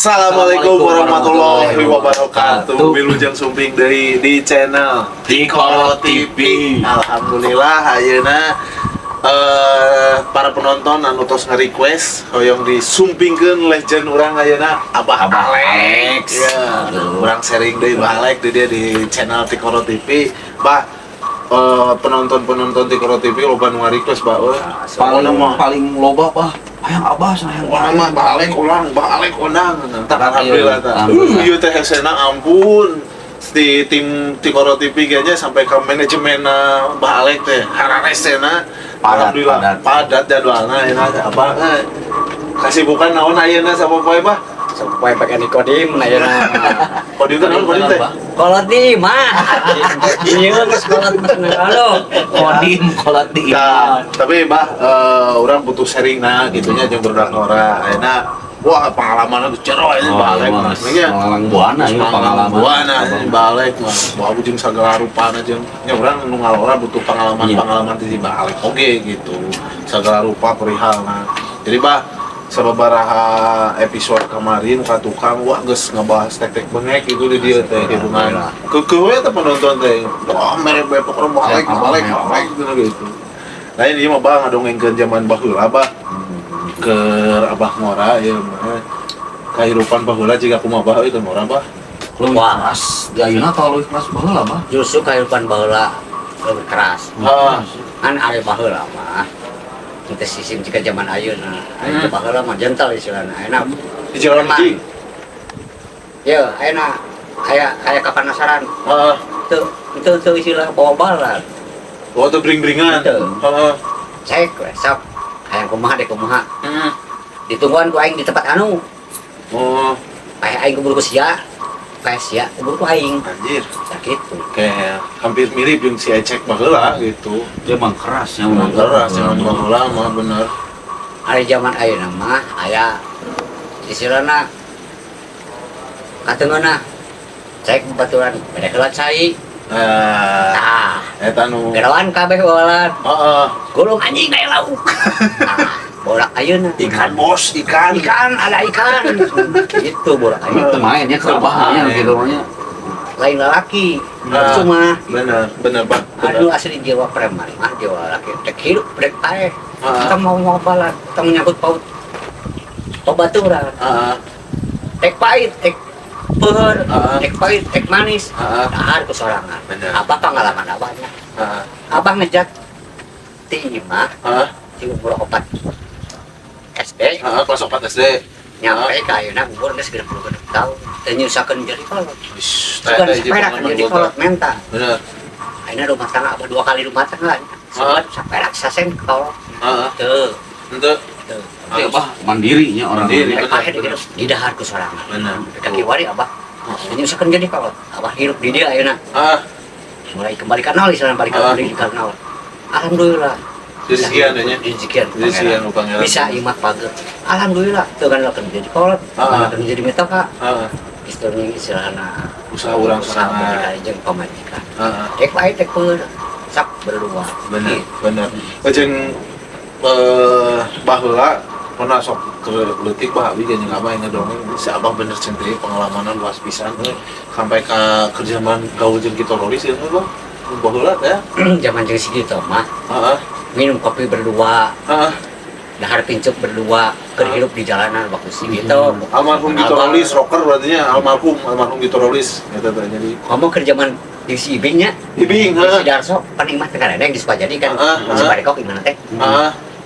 Assalamualaikum warahmatullahi wabarakatuh. Wilujeng sumping deui di channel Tikoro TV. Alhamdulillah ayeuna para penonton anu tos nge-request hoyong disumpingkeun legend urang ayeuna Abah Alex. Ya, urang sharing deui Abah Alex dia di channel Tikoro TV. Bah, penonton Tikoro TV loba nu nge-request bah euy. Paling loba bah hayang Abah sayang mah Bah Alex onang. Alhamdulillah tah. Ieu teh hesena ampun. Di tim Tikoro TV nya sampai ke manajemen Bah Alex teh hararesena alhamdulillah padat jadwalna enak apa kasibukan naon ayeuna sapopoe Bah sampai pakai Nikodim ayeuna. Kodim teh naon kodim teh Kolot di mah. Iya geus kolot halo. Kodim. Tapi Bah urang butuh sharing nah gitunya jeung budak Nora ayeuna wah pengalaman itu jero ini balik nya pengalaman buana ieu pengalaman buana balik mah jeung sagala rupana jeung nya urang nu ngalora butuh pengalaman di balik oge gitu sagala rupa perihalna. Jadi Bah sababaraha episode kemarin ka tukang wah geus ngabahas tek-tek bengek itu di dieu teh hubungan keueuh we teh penonton teh wah mere bae pokona balik gitu. Lain ieu mah Bah ngadongengkeun zaman baheula Bah ke Abah Ngora ya kehidupan baheula jiga kumaha Bah itu Ngora Bah leuwih keras di ayeuna teh leuwih keras baheula Bah Justru kehidupan baheula lebih keras. Kan ari baheula mah kita sistem jika zaman ayeuna aya baheula mah gentle istilahna ayeuna di jalan lagi ya ayeuna aya kapanasaran teu istilah bawa balan teu bring-bringan cek we sok hayang kumaha deh kumaha ditungguan ku aing di tempat anu kayak aing kubur ku sia kayak sia kubur ku aing anjir gitu kayak hampir mirip jeung si Ecek baheula gitu dia mah keras ya emang keras zaman baheula mah bener ari zaman ayeuna mah aya istilahna kateungeunna cek baturan beda heula cai eta nu gerawan kabeh bawalan heeh gulung anjing aya lauk borak ayeuna ikan bos ikan ada ikan itu borak ayeuna itu mainnya kerbahaya gitu nya lain lalaki cuma bener Pak aduh asli jiwa preman mah jiwa laki dek hirup dek pae kita mau balan kita menyangkut paut pabaturan dek pahit dek peur dek pahit dek manis dahar kesorangan apa pengalaman abahnya abah ngejat ti imah di umur 4 SD kelas 4 SD nyampe ka ayeuna umur geus 60 tahun teu nyusakeun jadi kolot bukan sepeda kan jadi kolot mental bener ayeuna rumah tangga abah 2 kali rumah tangga sampai raksasen kolot teu ya Bah mandirinya orang mandiri di dahar ku sorangan bener kaki wari abah nyusakeun jadi kolot abah hirup di dia ayeuna mulai kembali ka nol istilahna balik ka nol alhamdulillah sekian adanya sekian pangeran bisa imat pager alhamdulillah teu kan lakeun jadi kolot lakeun jadi metoka istilahna usaha urang sorangan jeung pamajikan dek bae dek peur sak berdua bener jeung baheula pernah sok ke leutik Bah abi jeung abah yang ngedongeng bisa abah bener centri pengalaman luas pisan sampai ka kerjaan gaul jeung Kitorolis ieu Bang baheula teh zaman jeung sikitu mah minum kopi berdua dahar pincuk berdua kehirup di jalanan waktu sikitu almarhum Kitorolis rocker berarti nya almarhum Kitorolis eta teh jadi ngomong kerjaan di si Ibing nya Ibing si Darso penikmat kadang-kadang di Supajadi kan si Barikok gimana teh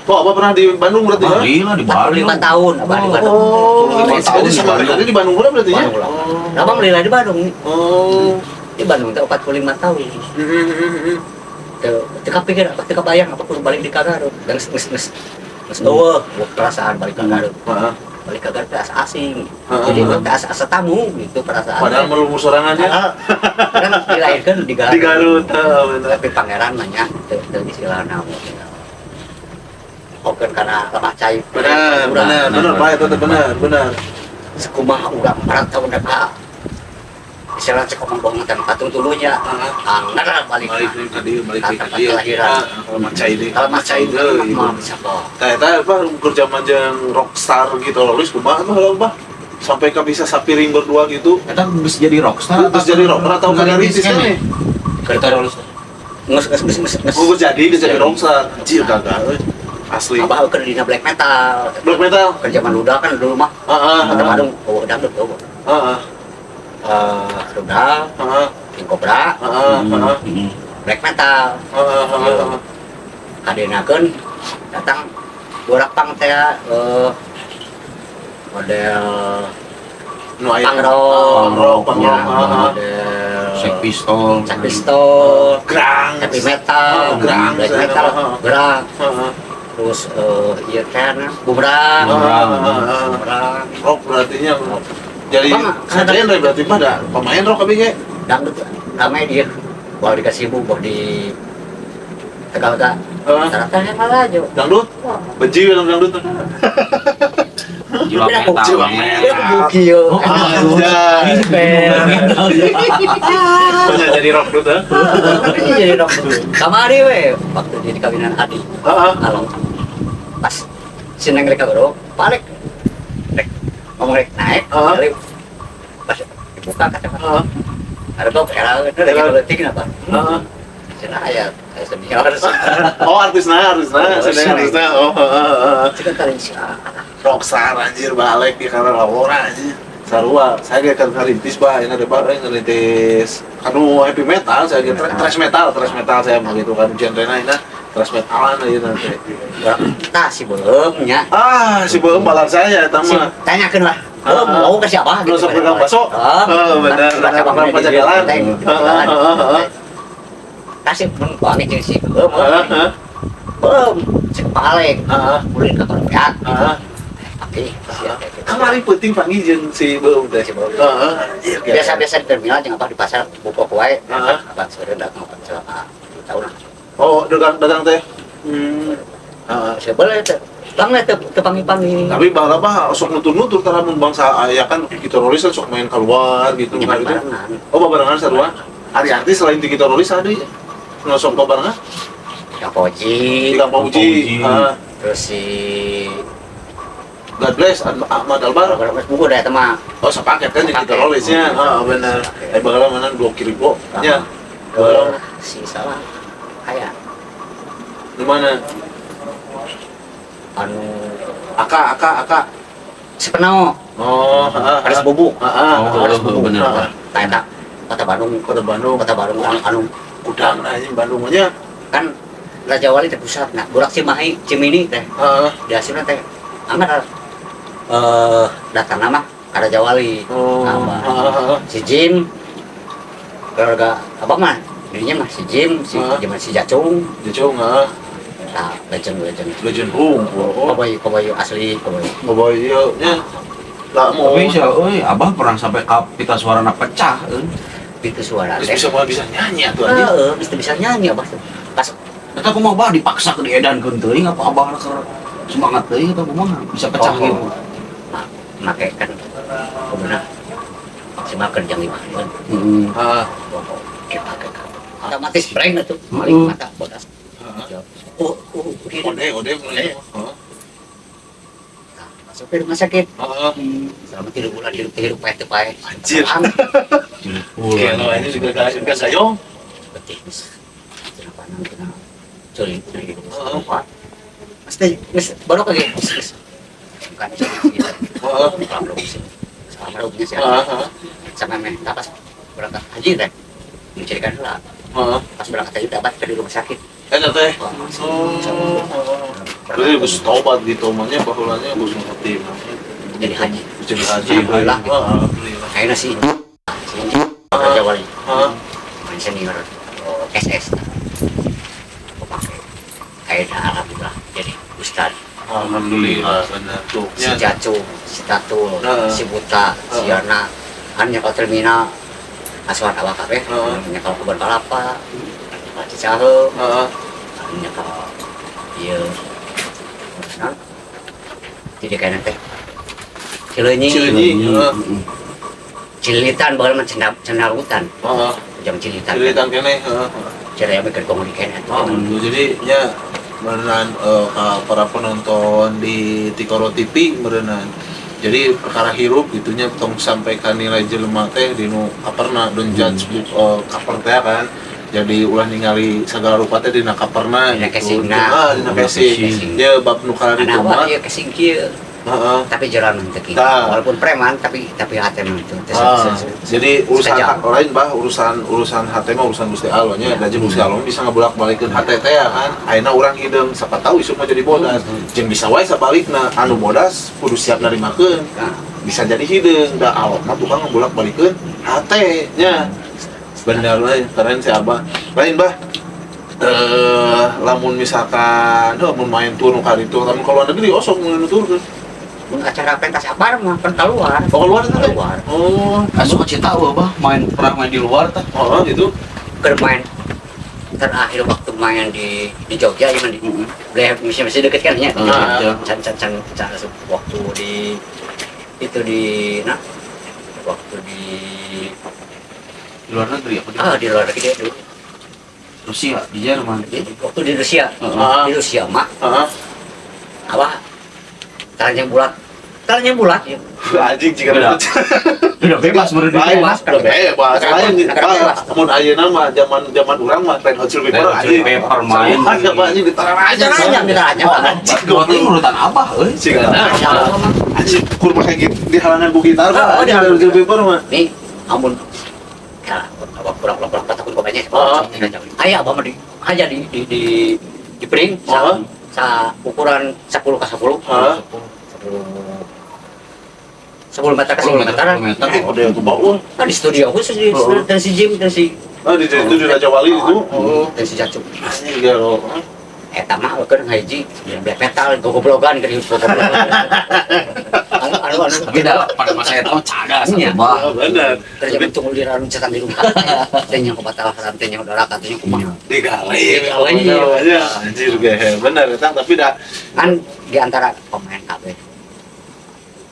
oh abah pernah di Bandung berarti ya? Gila di Bandung 5 tahun abah di Bandung jadi sama tadi di Bandung berarti ya? abah melila di Bandung di Bandung teh 45 tahun teu kapikir apa teu kabayang apa kudu balik di Garut geus eueuh perasaan balik ke Garut balik ke Garut teh asa asing jadi teh asa tamu gitu perasaan padahal melumur sorangannya kan dilahirkeun di Garut tapi pangeran nanya teu istilahna okeun kana lemah cai benar Pak eta teh benar sakumaha urang 4 tahun dah istilah cek omong bohong dan patung tulunya anggar balik ke dia kalau macai mah bisa boh eta apa kerja manjang rockstar gitu lolis kumaha mah lo Bah sampai ke bisa sapiring berdua gitu. Eta bisa jadi rockstar Terus jadi rocker atau rintis kan nih? Kereta roller. Nges. Gue jadi rockstar. Anjir kagak euy. Asli. Abah kerja di black metal. Black metal. Kan zaman udah kan dulu mah. Ada Bandung, dangdut tuh. Heeh. Rudal, Heeh. King Cobra, black metal. Kadenakeun datang borak pang teh model Nu aya pangrok, model Sex Pistol. grang, heavy metal, grang, black metal, gerang, terus iya kan bumerang, rock berartinya. Jadi Bang, genre berarti mah ada pemain rock abi ge. dangdut ramai dia, bawa dikasih ibu, bawa di Tegal gak, rata-rata yang malah aja. Dangdut? Benci film dangdut. Jiwa metal. Dia kebukil. Banyak jadi rock dut. Jadi dong. Kamari we, waktu jadi kawinan Adi. Along. Pas sineng mereka bro, balik. Rek ngomong rek naik, kali pas dibuka kaca. Ada tuh era itu lagi berarti kenapa? Cina ayat senior. Oh artisnya, oh. Cina kalian sih. Rockstar anjir balik di karena laporan anjir. Sarua, saya ge kan karintis bah, ini ada bah ngerintis anu heavy metal, saya ge thrash metal saya mah gitu kan genre-na ini thrash metalan aja nanti. Nah si belum nya. Si belum balar saya eta mah. Tanyakeun lah. Mau ke siapa? Nu sok pegang baso. Bener, orang pajagalan. Kasih pun wangi jeung si belum. Si paling. Mulai ke korpiat. Oke, siap. Kamari penting panggil jeung si belum teh. Biasa-biasa di terminal jeung apa di pasar buka wae. Apa seureun datang selama tahun. Oh, dagang teh. Sebel teh. Bang teh panggil-panggil. Tapi bahalapa sok nutur-nutur tara mun bangsa aya kan teroris kan sok main keluar gitu kan itu. Oh, babarengan sarua. Hari artis selain di teroris ada nu sok babarengan. Yang Poji, terus si God bless Ahmad Albar. buku dah teman. Oh, sepaket kan di terorisnya. Benar. Bagala mana 2 kilo nya. Si salah kayak Di mana? anu Aka. si Penau harus bubuk harus bubuk bener. tak kota Bandung anu Udang anjing Bandung nya. kan Raja Wali teh pusat nah burak Cimahi Cimini teh di hasilnya teh amat datang nama ke Raja Wali si Jim keluarga apa mah dirinya mah si Jim si Jacung nah legend room. Kobayu asli Boboy ieu nya. Lah mau Tapi sih, abah pernah sampai pita suarana pecah. itu suara teh bisa nyanyi atuh anjing. bisa nyanyi abah tuh pas Eta kumaha bah dipaksa ke diedankeun teuing apa abah keur semangat teuing atau kumaha bisa pecah gitu. make kan benar maksimal kerja 5 bulan kita ke otomatis breng itu maling mata bodas Ode mulai. masuk ke rumah sakit selama 3 bulan hidup pae Anjir. Kelo ini juga gak sayong. betul kenapa nanti culik pasti baru lagi bukan belum sih sama baru punya siapa sama men tapas berangkat haji teh mencarikan lah pas berangkat haji dapat di rumah sakit Teh. Berarti harus tobat gitu namanya bahulanya harus ngerti. jadi haji Jadi haji. Alhamdulillah. Alhamdulillah. kayaknya sih Raja Wali main senior SS pakai kayaknya alhamdulillah jadi ustad Alhamdulillah benar tuh. si Jacu, si Tatul, si Buta, si Yana hanya kalau terminal asuhan awak kabeh hanya kalau kebun kalapa si Cahe hanya kalau iya jadi kayaknya teh Cileunyi Cilitan baheula mah cendarutan jam Cilitan kene. cara mikir komuni kene Jadi ya berenang para penonton di Tikoro TV berenang Jadi perkara hirup gitunya tong sampaikan nilai jelema teh dinu kaperna don judge kaper teh kan. Jadi ulah ningali segala rupa teh dina kaperna Dina gitu. casingna. Dina casing. Ya bab nu kana ditu Anak mah. ieu kesing kieu. Heeh. Tapi jalan teu kieu. Tah. Walaupun preman tapi hati mah itu. Jadi urusan Sekejap. lain bah urusan hati mah urusan Gusti Allah nya. Da jeung Gusti Allah bisa ngabolak-balikeun hati teh ya kan. Ayeuna urang hideung siapa tahu isuk mah jadi bodas. Jeung bisa wae sabalikna anu bodas kudu siap narimakeun. Bisa jadi hideung da Allah mah tukang ngabolak-balikeun hate nya. Bener we keren si Abah. Lain bah lamun misalkan mun main tur nu kaditu lamun ka luar negeri osok mun nuturkeun. Mun acara pentas sabar mah kan keluar. Oh keluar teh. Keluar. Oh. Asup cita bah pernah main di luar tah. Oh gitu. Bermain terakhir waktu main di Jogja ya di masih deket kan ya. Can waktu di itu di waktu di luar negeri apa di luar negeri dulu. Rusia, di Jerman. Waktu di Rusia. Di Rusia mah Heeh. apa? Tangannya bulat ya. Anjing jika Udah. Udah bebas menurut lain bebas. udah bebas lain Bebas. mun ayeuna mah zaman urang mah Red Hot Chili Pepper Red Hot Chili Pepper main. ada Pak anjing ditaranya Ditaranya. anjing Berarti urutan apa euy? sih anjing kurma kayak gitu di halangan bu gitar Oh, anjing Red Hot Chili Pepper mah Nih, amun ya, apa kurang takut banyak. Aya apa mah di aja di pring sa ukuran 10 ke 10. 10 meter ke 10 meter. oh dia tuh bau Kan di studio khusus dan si Jim dan si di itu di Raja Wali itu dan si Jacu. anjing dia lo Eta mah kan ngaji black metal gogoblogan ke gogoblogan. Anu Beda pada masa itu cadas Iya. bah. benar terjadi tunggu di ranu cetan di rumah. Tanya ke batal tanya udah katanya kumaha. digalih Digalih. anjir ge benar eta tapi dah Kan di antara pemain KB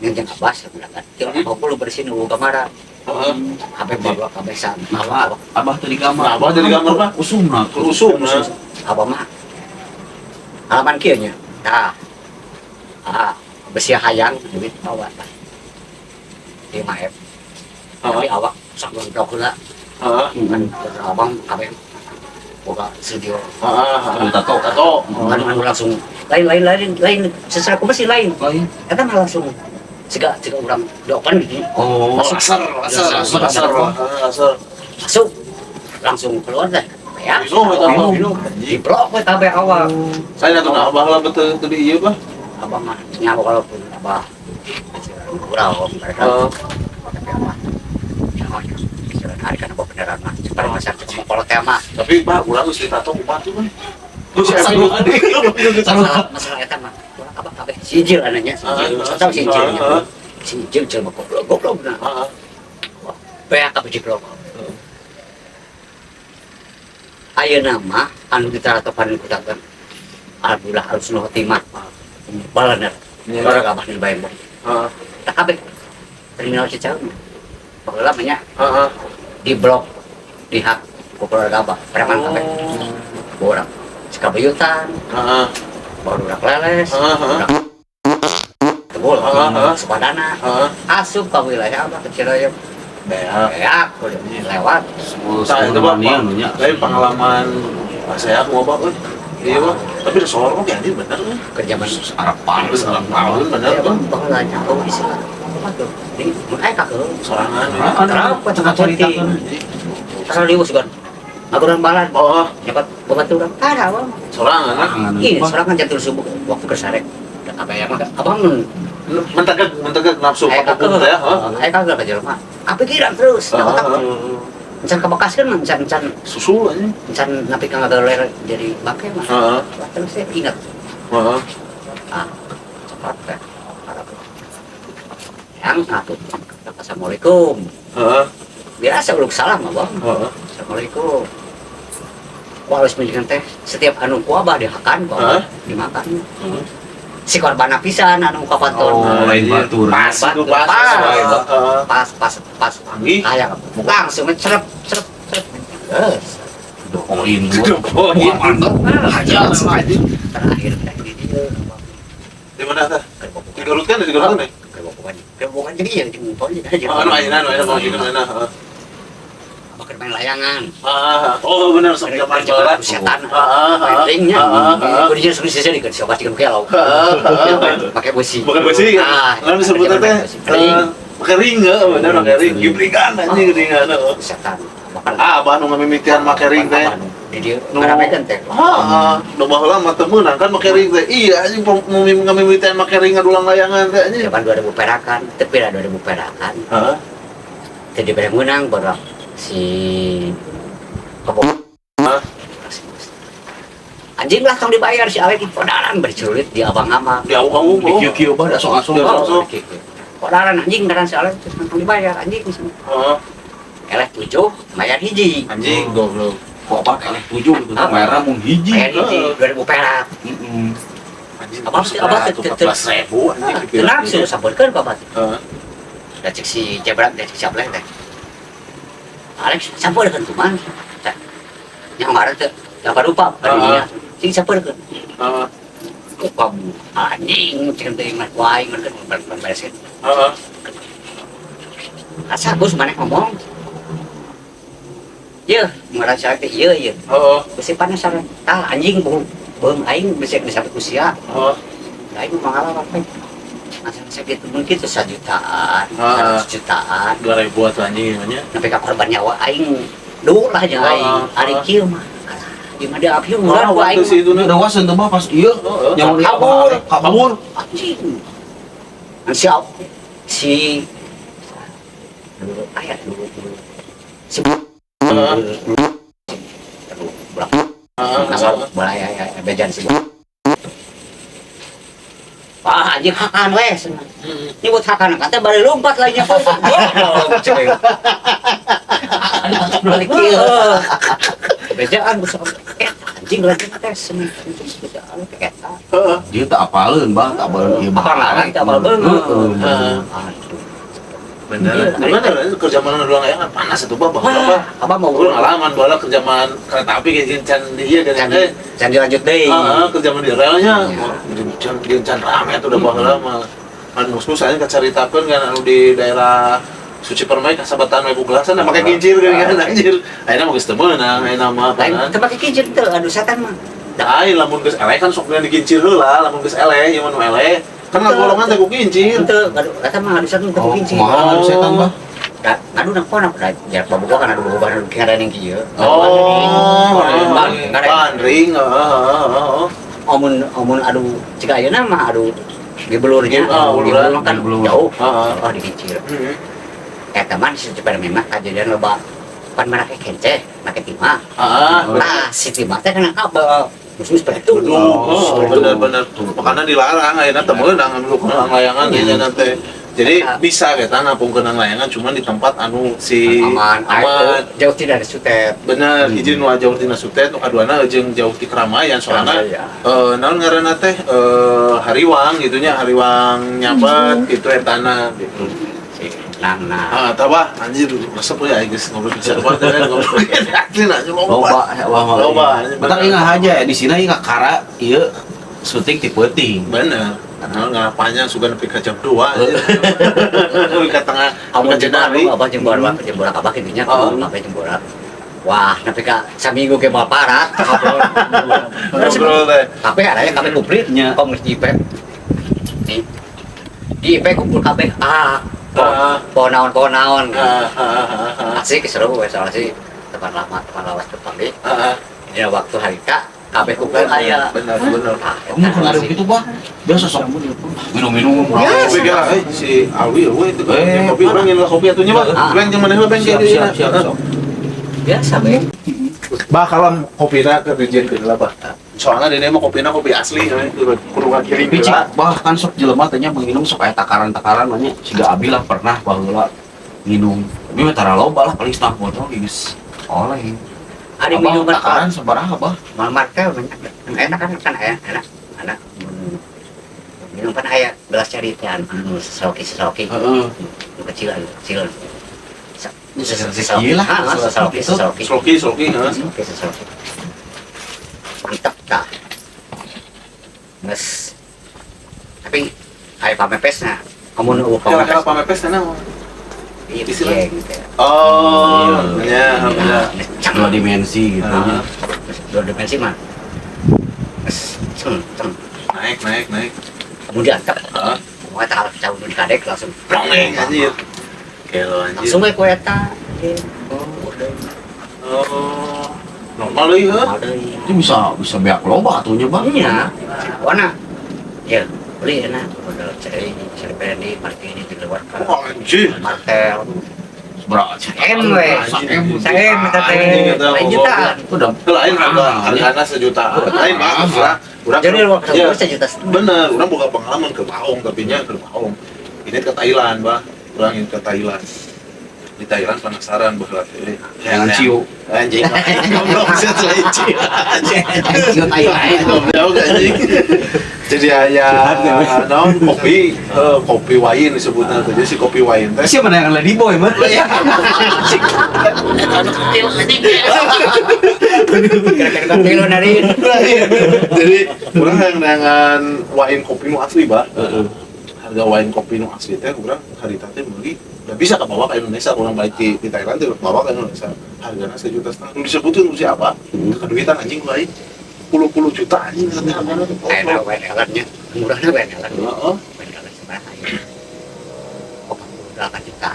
yang jangan abas kan kira apa lu bersih nunggu kamera KB bawa KB san Abah tuh di kamar. Abah teh di kamar, Bah? Usumna. usumna apa mah halaman kieu nya besi hayang duit bawa tah di maef tapi awak sak gondok heula kan abang KB boga studio tato kan langsung lain secara aku masih lain eta mah langsung jika urang dokan gitu Oh, asar masuk langsung keluar deh ya Minum. di blok we tabe awal saya tuh abah lah betul tuh di iya bah abah mah nyawa walaupun abah kurang mereka tapi abah jalan hari kan abah beneran mah sekarang masih ada semua kalau tema tapi bah ulang geus ditato kumaha tuh bah masalah eta mah abah kabeh sijil anaknya sijil tahu sijilnya sijil jelema goblok nah beak kabeh jiplok ayeuna mah anu ditaratopan kutakan alhamdulillah alsunah khotimah balaner orang abah di bayang tak kabeh terminal Cicahem baheula mah nya di blok di hak keluarga abah preman kabeh borang sekabuyutan baru udah leles udah tebul sepadana asup ke wilayah abah ke Ciroyom beak udah lewat saya itu bah lain pengalaman saya mau bah iya bah tapi udah sorong ya ini bener kerjaan Arab panas dalam tahun. bener bah pengelanya oh istilah apa tuh ini mulai kakek sorangan kenapa cakap cerita terlalu liwus kan akuran balan dapat bebaturan ada bang sorangan ini sorangan jatuh subuh waktu kesarek apa ya mah abang mentegak nafsu ayah apa pun kakek ya ayah kakek ke jelema kepikiran terus otak encan kebekas kan encan susu aja encan napi kang galer jadi bangke mah terus saya ingat cepat kan yang ngatur assalamualaikum biasa uluk salam abang assalamualaikum harus menjadikan teh setiap anu ku abah dihakan kok dimakan si korban pisan anu kapanton lain batur. pas kayak langsung cerep Dokoin Dokoin. Hajar terakhir kayak gini di mana tah di Garut kan di Garut nih bukan jadi yang jempol aja. Anu ayeuna mau di mana? Bakal main layangan. Oh benar sok zaman barat. Setan. Pentingnya. Kudu jeung sisi di kerja pasti kan kalau. Pakai besi. Bukan besi kan? Kan disebut teh pakai ring bener pakai ring. Gibrigan anjing ringan. Setan. Abah nu ngamimitian make ring teh. Di dia ngaramekeun teh. Nu baheula mah teu meunang kan make ring teh. Iya anjing ngamimitian make ring ngadulang layangan teh anjing. Zaman 2000 perakan, tapi lah 2000 perakan. Heeh. Jadi pada menang baru si Kebo. Anjing lah tong dibayar si Alek podaran berculit di abang-abang. Di awang-awang. Di kieu-kieu bah asok-asok. Podaran anjing daran si Alek tong dibayar anjing. Heeh. Eleh 7 bayar hiji. Anjing goblok. Kok pakai eleh 7 gitu. Merah mung hiji. Bayar hiji 2000 perak. Anjing. Abang sih abang 14.000 anjing. Kenapa sih sabarkeun Bapak? Heeh. Da cek si Jebrak da cek si Ableh teh. Alex sabarkeun tuh man. Yang kemarin teh dapat rupa tadinya. Sing sabarkeun. Heeh. Kok kamu anjing cek teh mah wae ngan beresin. Heeh. Asa Gus maneh ngomong. Ye, merasa teh ye. Heeh. Besi panas sareng. Tah anjing beum aing bisa disabet usia. Heeh. Aing mangala apa? Masa sakit mungkin itu 1 jutaan, 100 jutaan. 2.000 tuh anjing namanya. Sampai ka korban nyawa aing duh lah jeung aing. Ari kieu mah. Di mana api murah ku aing. Itu Itu udah wasen tuh bah pas iya yang kabur. kabur. Anjing. Siap si ayat dulu. Si balaya bejan si anjing hakan wes. Ini buat hakan kata balik lompat lagi nya. Balik kieu. Bejaan besar. Anjing lagi tes nih. Eta. Heeh. Dia tak apaleun bah, tak apaleun ieu bah. Apaleun, tak apaleun. Heeh. Bener. Gimana kerja mana doang layangan panas itu bah baheula. Abang mau Urang ngalaman baheula kerja man kereta api ge can dieu dan can dilanjut deui. kerja man di relnya. Can rame atuh udah baheula mah. Man mus-mus aing kacaritakeun kan anu di daerah Suci Permai kasabatan we buglasan make kincir kan anjir. Ayeuna mah geus teu meunang, ayeuna mah Lain teu make kincir teu, aduh setan mah. Da aing lamun geus eleh kan sok dikincir heula, lamun geus eleh ieu mah nu eleh. Kan golongan teh ku kincir. Teu, aduh eta mah adu setan teu kincir. Kumaha setan bah? Ngadu nang pona jarak babogoh kan adu babogoh anu kadaning kieu. Ban ring, Omun adu cika ayeuna mah adu di belurnya. Di belur kan jauh. Oh dikincir. Eta mah si cepet memang kejadian loba pan make kenceh, make timah. Nah, si timah teh kana apa? Musus betul. Bener-bener. Makanya dilarang ayeuna teu meunang anu kenang layangan ieu nanti. Jadi bisa kita napungkeun nang layangan cuman di tempat anu si aman. Jauh tidak ada sutet. Bener, hiji nu jauh tina sutet, nu kaduana jeung jauh ti keramaian soalna naon ngaranna teh hariwang gitunya, hariwang nyabet gitu etana gitu. Nangna. Tabah anjir resep ya guys ngobrol bisa banget kan ngobrol. Asli aja Loba, loba. Betul ingat aja di sini ingat kara ieu syuting ti peuting. Bener. Karena panjang suka nepi ka jam 2 aja. Ka tengah Kamu jenari. apa jembor apa kidinya apa jembor. Wah, nepi ka saminggu ke paparat. Ngobrol teh. Kabeh aya kabeh kupritnya, kok mesti ipek. Di ipek kumpul kabeh pohon-pohon. Asik seru we soalnya sih teman lama, teman lawas dipanggil. Ini waktu hari K, kabeh kumpul aya. Bener. Kamu pernah ada begitu bah? Biasa sok minum-minum. Kopi kira si Alwi itu kopi orang yang kopi atunya bah. Bang jeung maneh bang Siap. Biasa be. Bah kalau kopina ke dijieun lah bah. Soalnya dia mah kopina kopi asli kudu kirim Bicik heula. bahkan sok jelema teh nya menginum sok aya takaran-takaran mah nya siga abi lah pernah baheula nginum. Tapi mah tara loba lah paling setengah botol geus oleh. Ada minuman takaran sabaraha bah? Mamar teh enak kan enak. Minum kan aya gelas caritan anu sesoki. Heeh. Kecil. Sesoki lah. Sesoki. Sloki. Mantap dah. Tapi aya pamepesna. kamu nu Kira-kira pamepes kana mah. iya istilah. gitu ya. Oh, ya, Dua dimensi gitu. Ah. Dua dimensi mah Naik. kemudian tak Heeh. mau tak harus jauh di kadek langsung Plong anjir. Kelo anjir. langsung we ku eta Oh. Normal deui heuh. Itu bisa beak loba atunya bang. iya warna ya beli enak modal ceri di martini di luar kan Oh, anjir. martel Berat. saem we saem kita teh Anjing, eta, lain jutaan Udah Lain hargana sejutaan. Lain bagus lah. Urang jadi waktu ya, itu sejuta bener, orang buka pengalaman ke Baong, tapi nya ke Baong. Ini ke Thailand, bah. Orang ini ke Thailand. Di Thailand penasaran bahwa Jangan ciu. Anjing, goblok sih lain ciu. Ciu Thailand. Goblok anjing. Jadi aya naon kopi wine disebutna teh. Jadi si kopi wine teh Siapa yang lady boy mah? kira-kira kilo dari Jadi orang yang dengan wine kopi nu asli, bah. Harga wine kopi nu asli teh urang harita teh meuli udah bisa kebawa ke Indonesia. Orang balik di Thailand teh bawa ke Indonesia. Hargana 1,5 juta. Nu disebutkeun nu siapa? Keduitan anjing ku lain. Puluh juta anjing hargana teh. enak we elatnya murahnya we elat Heeh. we elat seberapa ya kok udah kan juta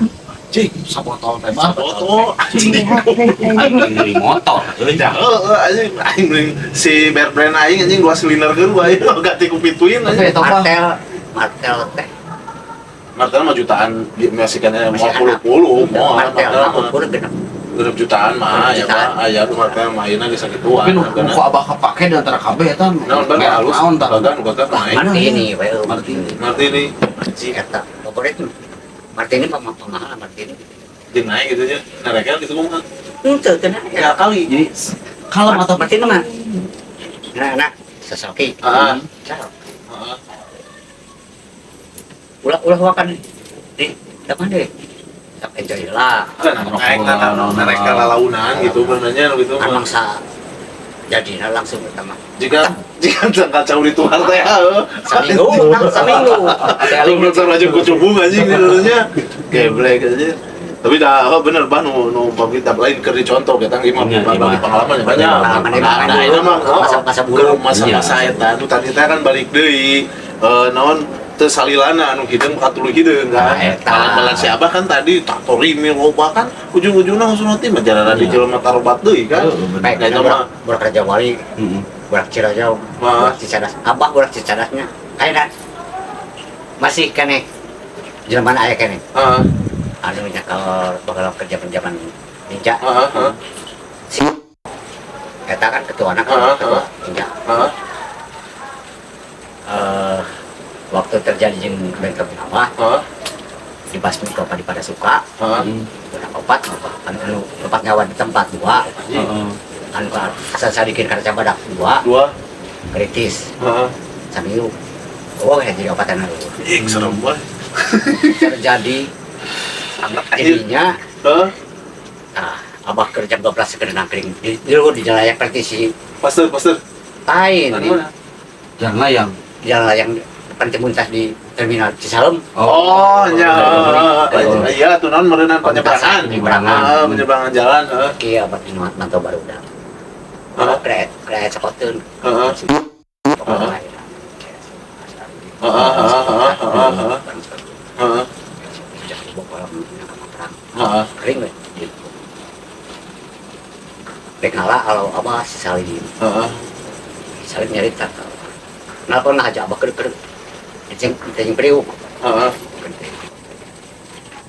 Cing, Sabotol teh bang. foto anjing. Dari motor. Anjing aing si Bear Brand aing anjing 2 silinder keur wae ganti ku pituin anjing. martel teh Martel mah jutaan Meksikanya Masih mau puluh martel aku pun genep genep jutaan mah ya Jutaan. mah aya martel mainan di sakituan. Tapi nu kok abah kepake di antara kabeh eta. Naon ban halus Naon tah? bagan main. Martini we Martini. Martini si eta favorit Martini pemahal Martini jeung naik gitu nya. Narekel gitu mah. itu kena Ya kali. Jadi kalau mata Martini mah nah sesoki Ah. Ciao. Heeh. ulah wakan di depan deh tak enjoy lah Naik narekel lalaunan gitu benernya gitu kan mah. mangsa jadi langsung pertama Jika jangka jauh di Tuhan teh seminggu Kalau dokter aja gue cubung anjing sebenarnya geblek aja. Tapi dah bener bah nu pemerintah lain keur dicontoh kita Iya, bagi pengalaman ya banyak. Nah, itu mah Masa-masa buruk. masa-masa eta nu tadi teh kan balik deui naon teu salilana anu hideung katuluy hideung kan. Nah, eta. Malah si Abah kan tadi tatorimi loba kan ujung-ujungna husnul timah jalanan di jelema tarobat deui kan. baik Nah, itu mah burak Raja Wali burak Cirajau burak Cicadas abah burak Cicadasnya kayak masih kene zaman ayah kene heeh anu nya kalau bakal kerja zaman ninja heeh si eta kan ketua anak Ah, ketua ninja heeh waktu terjadi jeung bengkel penawah heeh dibasmi ke pada suka heeh opat anu opat nyawa di tempat dua anu asal sadikin karena badak dua dua kritis heeh sambil oh ya jadi opatan anu serem banget. terjadi jadinya Heeh. abah kerja 12 sekedar nangkring di jalan yang praktisi Pasteur. lain Anu mana? Yang layang. jalan yang depan Cimuntas di terminal Cisalem Oh, nya. Iya, tuh non merenang penyeberangan. Penyeberangan. Penyeberangan jalan, heeh. kia abah di mantau baru udah Heeh. kret sekoteun Heeh. pokoknya Heeh. Heeh. Heeh. kering we Rek ngalah kalau abah si Salim Heeh. Salim nyarita kenapa nah aja abah keur jeung priuk Heeh.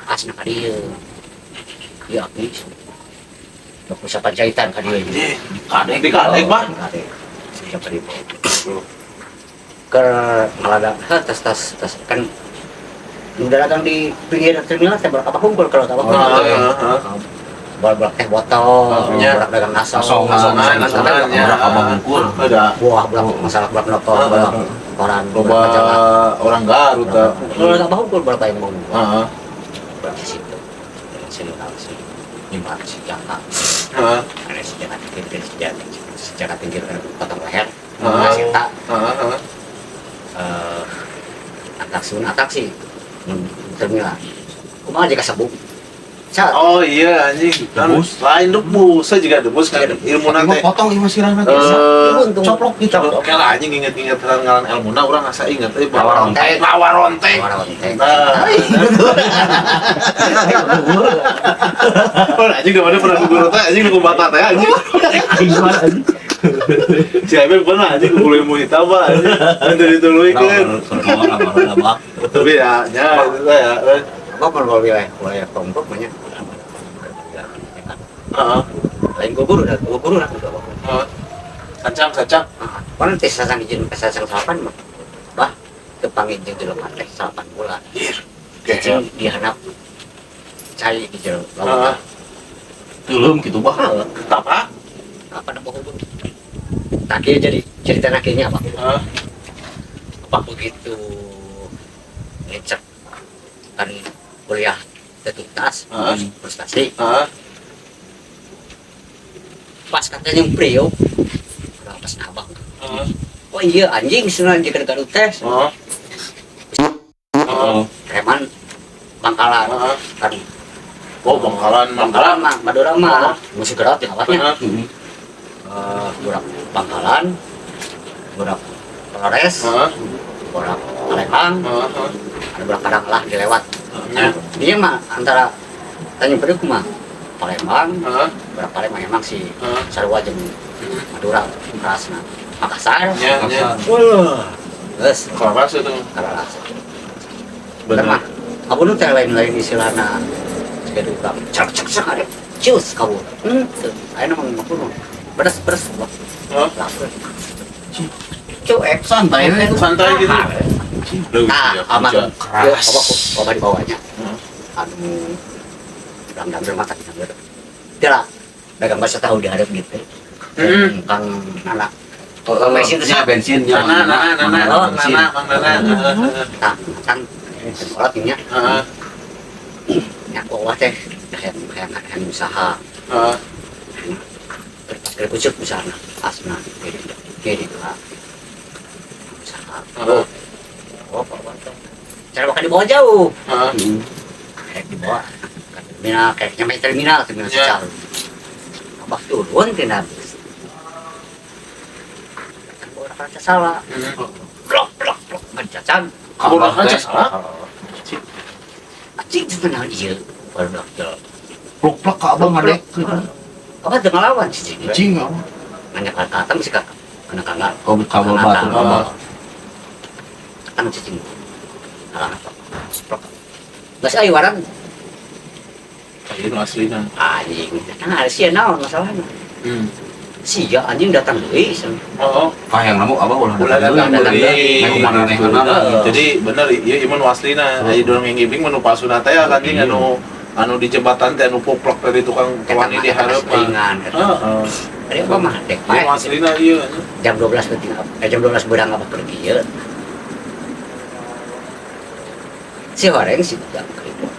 asna ka dieu ieu abis Baku siapa jahitan ka dieu Kadek dikadek, Pak. kadek siapa dieu keur ngaladak tas kan udah datang di pinggir terminal teh berapa hunkul kalau tak Heeh. bolak teh botol Nya. bolak dagang naso Asongan, Nya. Abang ukur. Ada buah masalah bolak nopo Heeh. koran loba orang Garut tah. kalau tak hunkul berapa yang mau Heeh. berapa situ sini lima senjata Heeh. ada senjata tinggi potong leher Heeh. senjata Heeh. atak sih terminal. Kumaha aja kasebut. Cat. Oh iya anjing, kan Debus. lain debus, saya juga debus kan ilmu Tapi nanti. mah potong ieu sirahna Coplok gitu. Oke lah anjing inget-inget ngaran ilmuna urang asa inget euy Lawaronte. Lawaronte. Nah. Oh anjing gimana pernah guru teh anjing nu bata teh anjing. Si Abe pernah anjing kulo ilmu hitam mah anjing. Anu dituluykeun. Tapi ya itu ya. Apa kalau wilayah Tombok banyak. Heeh. Lain guru dah udah. Heeh. Kacang. Pan teh sasang izin sasang salapan mah. Bah, kepanggil jeung jelema teh salapan bulan. Oke. Cing dihanap cai di jero Heeh. lawan. Teuleum kitu bah. Apa? Apa nak bohong? Tak kira jadi cerita nakirnya apa? Heeh. Apa begitu ngecek kan kuliah tuntas, prestasi. Heeh. Pas katanya Priok, udah pas nabang. Heeh. Oh iya anjing sebenarnya jika Garut tes. Heeh. Heeh. Preman Bangkalan Heeh. kan. Oh, Bangkalan Mah, Madura mah musik Garut ya awalnya. Heeh. Burak Bangkalan, burak Flores, Heeh. burak Palembang, Heeh. ada burak Padang lah dilewat. Ya. Dia mah antara Tanjung Priok mah Palembang, Heeh. burak Palembang emang si Heeh. Sarua jeung Madura Krasna. Makassar. Ya. Wah. Geus Kelas itu. karalas. Bener mah. Abu nu teh lain-lain istilahna. Jadi ukam cak ada. Cius kabur. Ayeuna mah ngapunun. Beres. Heeh. Langsung. Cuek. Santai we. Santai gitu. Lu Nah, ya, aman. kerja. Yo, apa di bawahnya. Hmm. Anu dam mata kita gitu. Tidak. Dagang bahasa tahu diharap gitu. Kang Nana. Bensin itu nya bensin nya. Nana. Nah, kan sekolah timnya. Heeh. Nyak bawah teh hayang usaha. Heeh. Kerja pucuk usaha asna. Jadi lah. Usaha. Heeh. Oh, bawa teh. Cara bakal dibawa jauh. Heeh. Kayak dibawa terminal, kayak nyampe terminal Ya. secara abah turun tina bis kan orang kaca salah blok mencacan Kamu aja salah. acing sebenarnya iya baru dokter Plok ka abang ngadek. apa dengan lawan sih Cing apa? nanya kata mesti kena kagak Kabel batu abang. kan cicing alah apa nggak sih ayo warang Ini aslinya. anjing kan ada sih naon masalahnya sia anjing datang deui Oh. Kayang namu abang ulah Ulah datang datang deui. Naik mana Jadi bener ieu iman waslina. Jadi dorong yang ngibing menu pasuna teh kan ting anu di jembatan teh anu poplok dari tukang tuani di hareup mah. ringan Heeh. ada apa mah dek Ieu waslina ieu. jam 12 penting jam 12 berang apa pergi ya si horeng si budak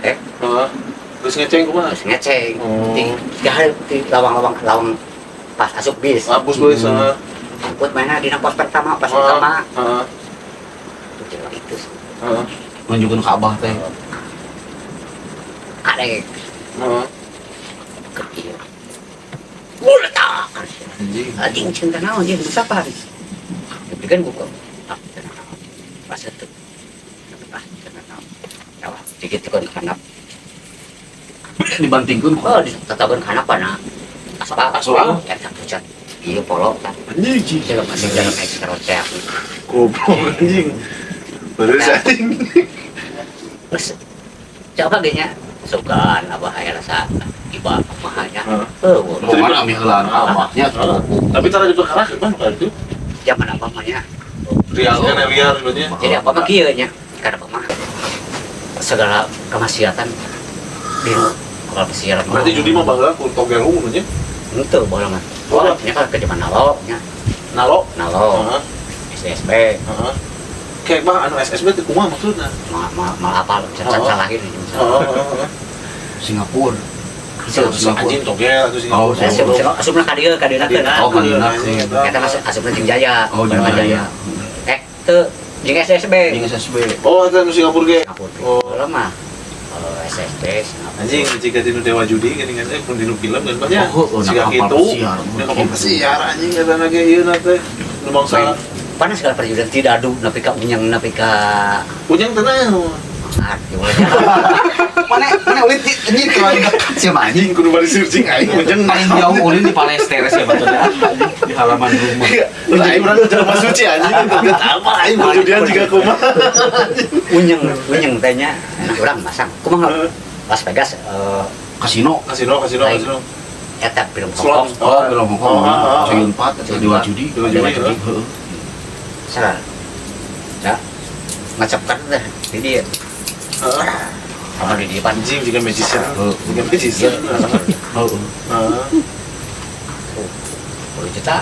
Heeh. Terus ngeceng kumaha? terus ngeceng Oh. di hari di lawang pas asup bis Hapus boleh heeh. angkut mana di pos pertama Heeh. itu jelas itu Heeh. nunjukeun ka abah teh. ada Heeh. ke iya boleh tak Anjing. anjing cinta naon dia siapa tapi kan buka pas itu dikit kan kanap Dibantingkeun oh ditatakan kanap na aspal Aspal? ya tak pucat iya polo kan Anjing. jalan masih jalan ekstra teh Goblok anjing. Baru setting. terus coba gini sukaan apa aya rasa iba mahanya Heeh. Mana ambil helaan abahnya. Tapi tara di perkara kan itu. zaman apa mahnya Rial kan liar sebenarnya. jadi apa mah kieu nya karena apa mah segala kemaksiatan di kalau kesiaran Berarti judi mah baheula ku togel ungu nya. itu boleh mah nya kan ke zaman nalo nya Nalo. nalo Heeh. SSB Heeh. Kayak bah anu SSB teh kumaha maksudna? mal apa salahin Heeh. Singapura. Anjing togel atau sih. Oh, asupna ka dieu Oh, kadina. kita masuk asupna jeung jaya Oh, jeung Jaya Jaya. teu jeung SSB. Jeung SSB. Oh, itu nu Singapura ge. Singapura. Oh. Heula mah SSB. Anjing jika di Dewa Judi geuning teh pun di film dan banyak. Oh, Jika kapal kitu, pesiar. nya kapal pesiar anjing eta na ge ieu na teh. Nu bangsa Panas segala perjudian tidak adu nepi ka unyang nepi ka punyang tenang. arti Mana ulin anjing kalau dekat siapa anjing. Anjing kudu bari searching aing punyang. Paling jauh ulin di Palestere ya betul di halaman rumah. Lah aing urang ke Jelema Suci anjing deget apa aing perjudian juga kumaha. unyang teh nya urang masang. Kumaha Las Vegas Kasino. Kasino. eta film Slot. Hongkong. Oh, belum Hongkong. Oh. Sayun 4 atau Dewa Judi. Dewa Judi, Heeh. Salah. Ya. Ngacapkan teh di dia. Heeh. Sama di depan Anjing juga magician. Juga Iya, magician. Heeh. Heeh. 10 juta,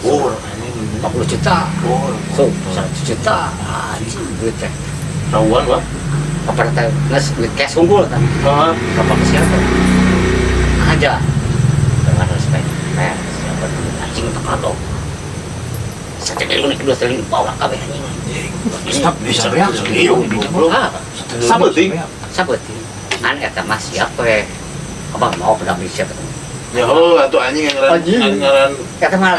Oh, anjing. 40 juta, Oh, so 100 juta, anjing duit teh. rawan Pak. Kapan teh nges duit cash unggul kan? Heeh. Kapan siapa? Aja. Dengan respect, siapa dulu anjing tekado. Sate dulu nih kedua seling bawa kabeh anjing. Stop bisa beak. Iya, goblok. Sabeting. Sabut. An eta mah siapa we? Abang mau pendamping siapa? Ya oh, atuh anjing yang ngaran. Eta mah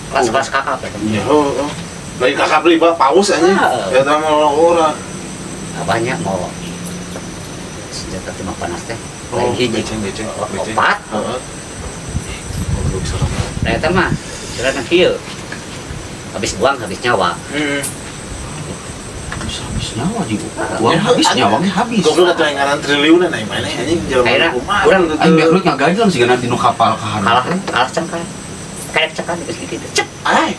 kelas-kelas kakak eta. Ya oh. Lain kakak beli Pak paus anjing. Ya tah mau ora. Abahnya mau senjata timah panas teh. Lain Oh, hiji. beceng. Opat. Heeh. Goblok serem. Nah eta mah silakan kieu. Habis buang, habis nyawa. Heeh. Habis nyawa juga. Uang habis nyawanya habis. Goblok atuh yang ngaran triliunan aing mana anjing Akhirnya, jelema urang Aing biar lu ngagajelan sih nanti nu kapal ka kalah hareup. kalah cengkal. Kayak cengkal geus gitu. Cek. Ai.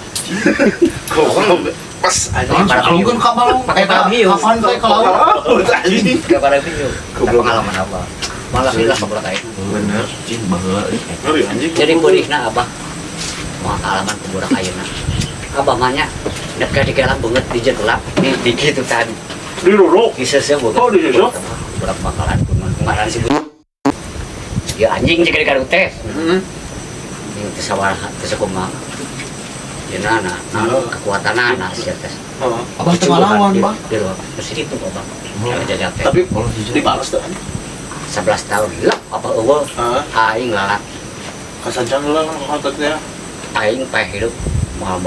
Goblok pas anjing. Langsung kalungkeun ka balong. Pakai balong hiu. Kapan teh ka laut. Anjing. Kepada video. Goblok. Pengalaman apa? Malah hilang kebelah kain. Bener. Cing baheula. Ngeri anjing. Jadi beurihna abah. Mau alaman kuburan ayeuna. Abah mahnya nek ka digalang banget di gelap. Nih dikit tuh tadi. Di rorok. Di seseu boga. Oh, di seseu? Budak bakalan kumaha ngaran si ya anjing jika digaruk teh. Heeh. Ini teh sawarah teh sakumaha. Yeuna kekuatanana sia teh. Heeh. Abah teu ngalawan, Bang. Di luar. Terus itu abah. Kalau jaga teh. Tapi Kalau jujur dibalas tuh. 11 tahun lah apa eueuh. Heeh. Aing lalak. Kasajan lah kan kontak ya. Aing pae hidup mau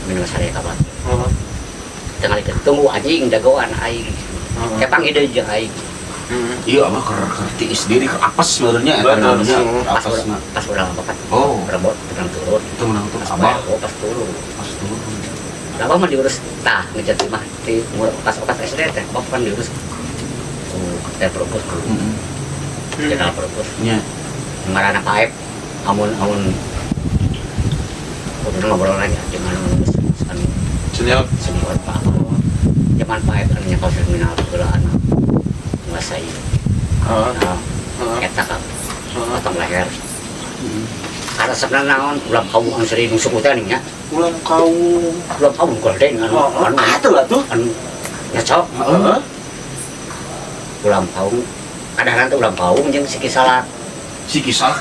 minum sare kabar. Heeh. Tengah tunggu anjing dagoan aing. Kepang ide jeung aing. Heeh. Iya, mah keur tiis diri keur apes sebenarnya eta Bener, namanya. Pas Apesna. pas urang bapak. Oh. Rebot tekan turun. Itu menang tuh Pas abah pas turun. pas turun. Abah mah diurus tah ngejat mah di umur pas SD teh abah kan diurus. Teh propos ku. Heeh. Jenal propos. Nya. Ngaranna paep. Amun udah ngobrol lagi dengan anu Senyap. senior Pak. Zaman paep anu nyakal terminal heula anak nguasai. Heeh. Nah, Heeh. eta kan Heeh. potong leher. Karena sebenarnya naon ulam kaum anu sering nusuk teh nya. Ulang kau. Ulam kaum gorden anu Atuh lah tuh. anu nyacok. Heeh. Ulam kaum kadang teh ulam kaum jeung siki salat. Si kisah.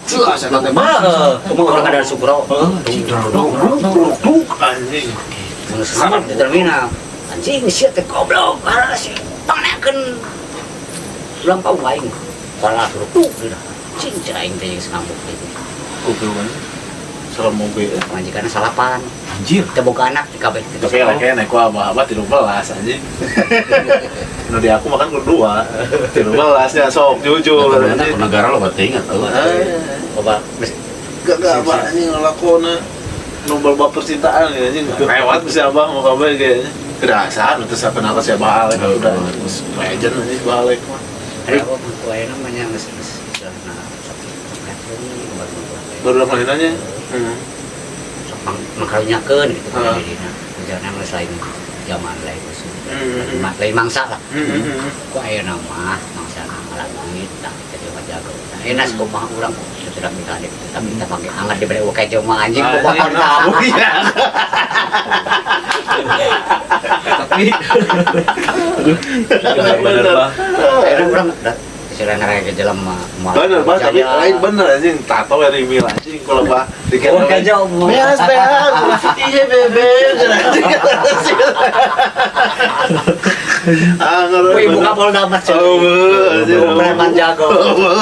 Ceu asa teh Mah, kumaha urang ada sukro. Heeh, Duk anjing. Terus sama di terminal. Anjing sia teh goblok, ara sih. Pangakeun ulam kaum aing. Kala turuk dah. Cing aing teh sanggup gitu. Oke kan. Serem moge. Majikan salapan. Anjir. Teu boga anak di kabeh. Tapi lagi naik ku abah 13 anjing. Nu di aku makan berdua. 13 nya sok jujur Ternyata anjing. ke negara lo berarti ingat tuh. Coba Gak abah anjing ngelakona. Nu bab percintaan ya anjing. Lewat bisa abah mau kabeh kayaknya. Kedasaan terus kenapa sih abah alek udah terus legend anjing balik mah. ada apa kuaya namanya geus nah Baru mainannya. Heeh. mangkalunyakeun gitu Heeh. dina. Jangan geus lain zaman lain geus. Heeh. Lain mangsa lah. Heeh. Ku aya nama mangsa ngalah duit tah jadi wajago. Enak kumaha urang tidak minta deh. Tapi kita panggil hangat dibere kayak jelema anjing ku bakal tahu. Tapi Bener bah. Enak urang Sila na kayak jalan mah. Bener bah, tapi lain bener anjing tato dari mil anjing kalau bah Oh, kerja umum. Meas teh, graffiti bebe, anjing. Ah, ngero. Wih, buka Polda Mas. Oh, anjing. Preman jago.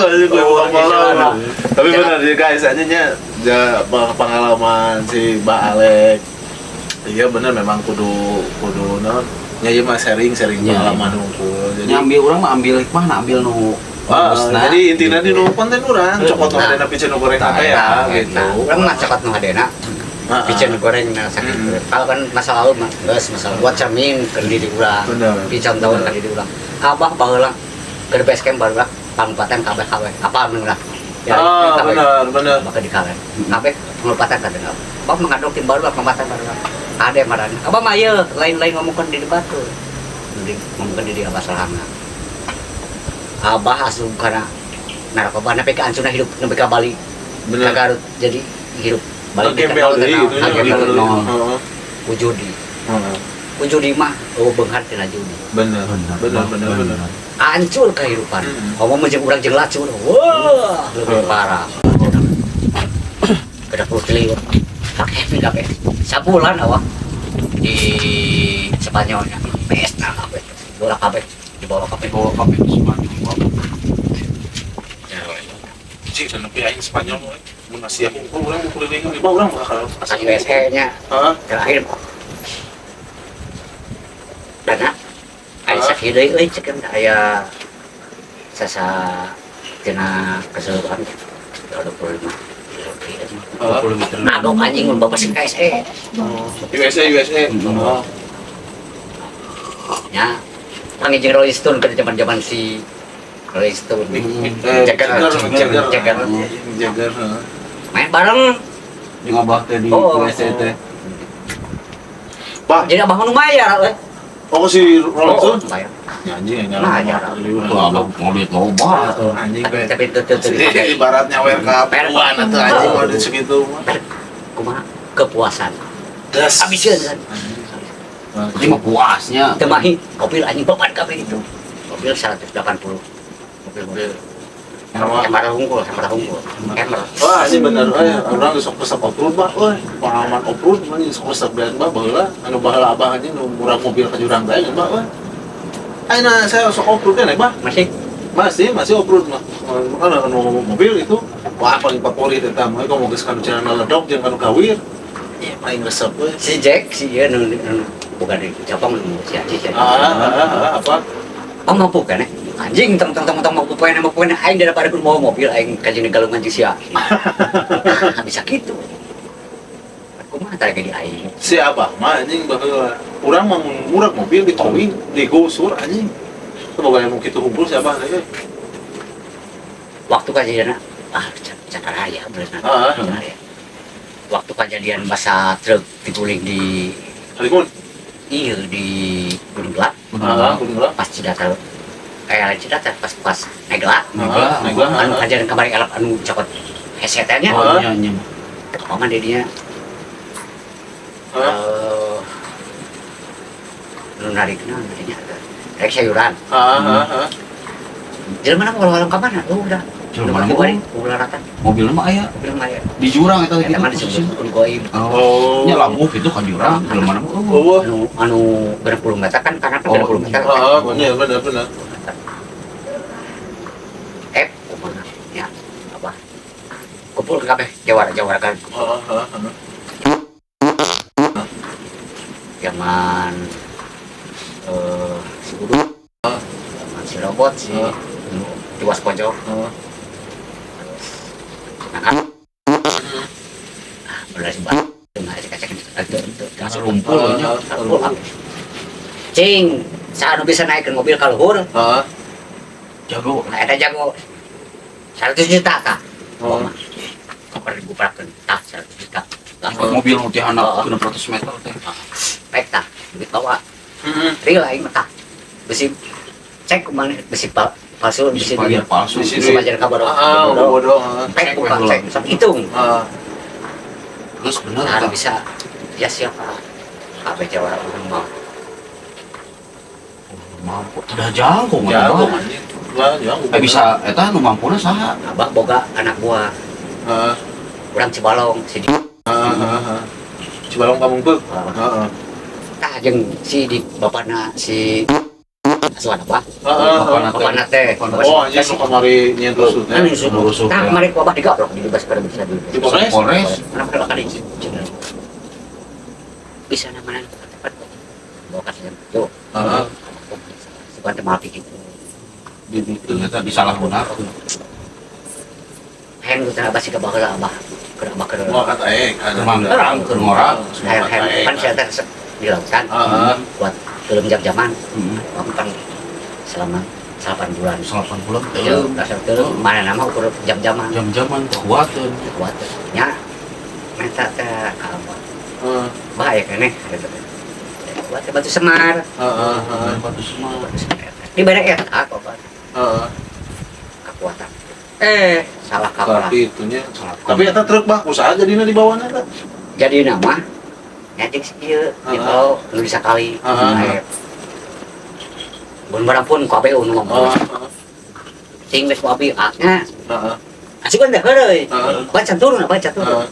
Anjing buka Polda. Tapi bener ya guys, anjingnya pengalaman si Mbak Alek. Iya bener memang kudu non. Ya iya mah sharing pengalaman unggul. Jadi ambil orang mah ambil hikmah, ambil nu bagusna. jadi intinya di nu konten urang cokot nu adena piceun goreng apa ya gitu. Urang mah cokot nu adena. Piceun goreng na sakit. Kalau kan masa lalu mah geus masalah buat cermin ke diri urang. Bener. Piceun tahun ke diri urang. Abah baheula ke base camp barulah pangpatan kabeh apa anu lah. Ya, bener. Maka di kalen. Kabeh pangpatan kadang. Bang mengadok tim baru pangpatan baru. Ada marana. Abah mah ieu lain-lain ngomongkeun di debat tuh. Ngomongkeun di abah salahna. Abah asup kana narkoba nepi ka ancuna hidup nepi ka Bali. Bener. Ka Garut jadi hidup Bali Gembel deui gitu nya. Heeh. Ujudi. Ujudi mah beunghar tina judi. Bener. Hancur kehidupan. Ngomong jeung urang jeung lacur. Wah, lebih parah. Kada perlu keliru. Kakek sabulan awak di Spanyolnya pesta kabeh bola kabeh dibawa kabeh semua. Cik dan nepi aing Spanyol mun masih aku urang keliling di bawah urang bakal pas USA nya heeh terakhir dana aya sakit deui euy ceuk aya sasa tina keseluruhan 25 Nagok anjing mun bapak sing KSE. USA. Ya. Panggil jeung Rolling Stone ke zaman-zaman si Rolling Stone. Jagger. Main bareng Jeung abah teh di Oh. USA teh. Bah, jadi abah nu mayar we. oh si Rolling Stone Bayar. ya anjing ya Nah, Abah mobil loba atuh. anjing be Tapi itu jadi ibaratnya wear ka peruan atau anjing mau di segitu mah kumaha kepuasan. das Habiskeun kan. Jadi mah puasnya. Temahi mobil anjing beban kabeh itu. Mobil 180. Mobil sama Emara unggul. Emmer. wah ini bener orang sok pesap off-road bah pengalaman off-road mah sok pesap dan bah baheula anu baheula abah anjing nu murah mobil ka jurang teh bah wah ayeuna saya sok off-road kan bah masih off-road mah anu mobil itu wah paling favorit eta mah kalau mau geus kanu cenah ledok jeung kanu kawir ieu paling resep we Si Jack si ieu nu bukan di Jepang si Aji. apa Oh mampu kan anjing tong mampu poin aing daripada ku mau mobil aing kajeng galungan jeung sia. Bisa gitu. Kumaha tara ge di aing. si abah mah anjing baheula urang mah murah mobil di towing digusur anjing coba aya nu kitu hunkul si abah teh Waktu kejadian Cakaraya bener. Waktu kejadian masa truk diguling di Halimun iya di Gunung Gelap Gunung Gelap pas Cidatal Cidatal pas naik gelap naik gelap anu kejadian kemarin elap anu cokot headsetnya Oh iya nya. kapan dedinya nu narikna dedinya rek sayuran jelema mah walau ka mana udah Jelema mah ulah rata mobilnya mah aya bilang aya di jurang eta eta mah gitu. disebut goib Oh. Nya labuh gitu ka jurang, jelema mah. oh anu berapa puluh meter kan karena kan berapa puluh meter bener kumaha ya apa kumpul kabeh jawara kan zaman si Udu zaman si robot si Tiwas Pojok nah udah si Mbak nah si kacang itu Masih rumpul nya. cing saat bisa naik ke mobil kalau luhur Jago. nah ada jago 100 juta kah Oh. kapan digubrakan tak 100 juta Mobil nu teh anak 600 meter teh. baik tak duit bawa real aing mah tah besi cek kemana besi palsu besi Bisi dia palsu. besi bajar kabar bodoh cek bukan cek sok hitung Terus bener nah tak? bisa ya siapa apa jawara mau Mampu. Tidak jago jago mah. anjing Lah, ya. Bisa eta nu mampuna saha? Abah boga anak buah Heeh. urang Cibalong si Heeh. Cibalong Kampung Pek. Heeh. tah jeung si di bapana si asuhan apa? Heeh. Bapana teh. Oh, anjing nu kamari nyen rusut Anu teh. rusuk. Tah kemarin ku abah digaplok di bebas kada bisa di. Di Polres? Polres. Anak kada kali. Bisa namanya cepat. Bawa kasih yo. Heeh. Sebentar maaf gitu. Ternyata disalahgunakan. Hen kita basi ka baheula abah. Keur abah keur. Semua kata Emang keur ngorang. Semua kata Kan saya teh di lautan. Heeh. Buat film jam-jaman. Heeh. Kan selama 8 bulan. 8 bulan Iya, dasar teu mana nama ukur jam-jaman. jam-jaman kekuatan. Kuat. Nya meta teh apa? Heeh. Bahaya keneh gitu. Buat batu semar. Heeh. Batu semar. Di bare eta kok Heeh. kekuatan. Salah kaprah. Tapi itunya. Tapi eta truk bah usaha jadina di bawahna teh. Jadi nama nyajing si ieu di bawah nu bisa kali. Mun barang pun ku APU nu ngomong. Sing geus ku APU aknya. Heeh. Asik kan dah heureuy. Heeh. Baca turun, baca turun. Heeh.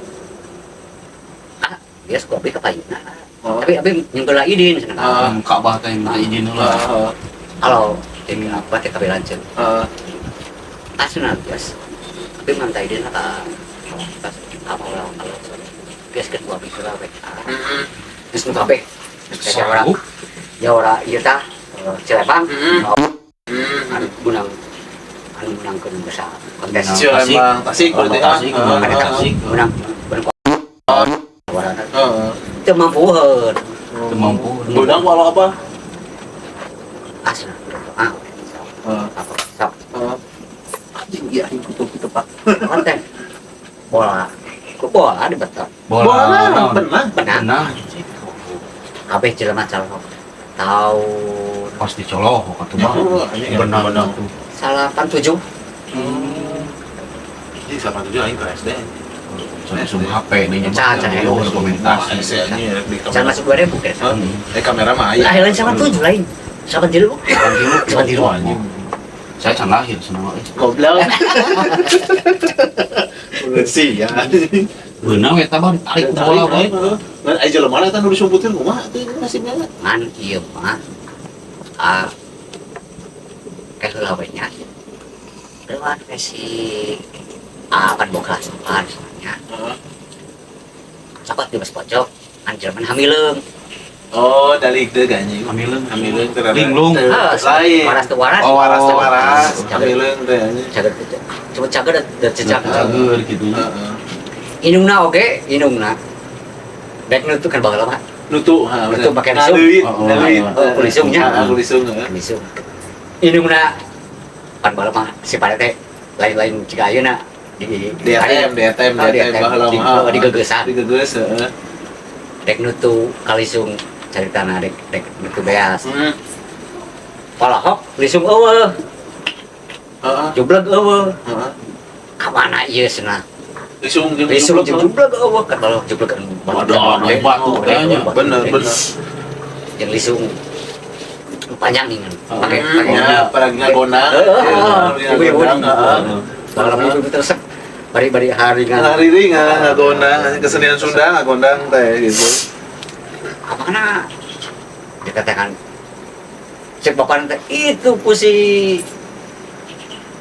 Bias ku APU ka payuna. Tapi nyengkeula idin cenah. Ka'bah teh na izin heula. Heeh. Halo, jadi apa teh kabeh lanceun. Heeh. Asuna bias. Tapi mantai dia ka apa ulah kalau bias ke ku APU ka we. Geus nu kabeh. Sanggup. Ya ora ieu tah Cilebang. Anu menangkeun besar kontes. Cilembang Tasik berarti Tasik, Tasik. Menang warana. Heeh. Teu mampuheun. Teu mampu. Beunang walau apa? Asna. Ah. Heeh. Apa? Sok. Heeh. Anjing iya anjing kutu tebak. Konten. Bola. Ku bola di betul. Bola benar. Benar. Kabeh jelema calon. Tahun Pasti coloh atuh mah. Benar tuh. 87. Jadi sama tujuh aing ke SD. Langsung HP nih Caca, ya. dokumentasi. Di Can masuk 2000 deh. kamera mah aya. Lain 87 lain. 73. 73. Anjing. Saya can lahir senang Goblok. Sih ya. Beunang eta mah ditarik ku bola bae. Ngan aja lemah eta nu disumputin kumaha teh nasibnya. Ngan ieu mah heula we nya. Lewat si akan boga sopan nya. Sapat di bas pojok anjeun hamileung. Oh, dalik teh anjing. Hamileung. Hamileung teh rada- Linglung. Lain. Waras teu waras. Oh, waras teh waras. Hamileung teh anjing. Cager cuma cager dan cecak. Cager gitu. Heeh. Inungna oge, inungna. Baik nutup kan baheula mah. Nutu, ha, Nutu pakai Nah, lisung. leuwit, Oh, leuwit. kulisungnya. Kulisung, heeh. Misum. Inungna pan baheula mah si pada teh lain-lain cika ayeuna di DTM baheula mah. digeugeusaan. Digegeus, heeh. Dek nutu kalisung caritana dek nutu beas. Hmm. Palahok lisung eueuh, Heeh. jublek eueuh. Heeh. Ka mana ieu cenah? Lisung jeung Lisung jeung jublek eueuh kan balau jublek kan. Waduh, batu kayaknya. Bener. Yang lisung panjang nih kan. Pakai Ya, paragi ngagondang. Ibu-ibu. Baheula mah itu terus bari-bari haringan. Hari ini ngagondang, kesenian Sunda ngagondang teh gitu. Apakah dikatakan cek bapak teh itu pusi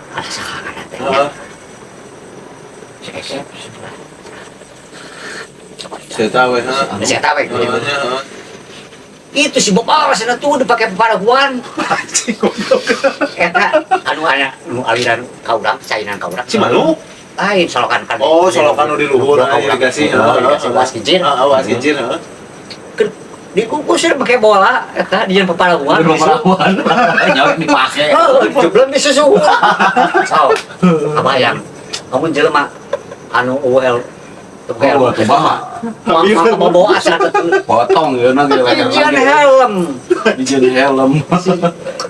ada sahakan teh Heeh. cek Saya tahu ya. saya tahu Heeh. itu si bapak sana tuh udah pakai paraguan eta anu aliran kaurang cainan kaurang Si Manu? lain solokan kan Oh, solokan nu di luhur irigasi. irigasi was kijir Was kijir, heeh. dikukusir pakai bola eta di paraguan Perawan. Nyawa dipake. oh jeblok di susu so kebayang kamu jelema anu UL Oh, kumaha? mau bawa asal Potong ya nanti Ijian helm Ijian helm.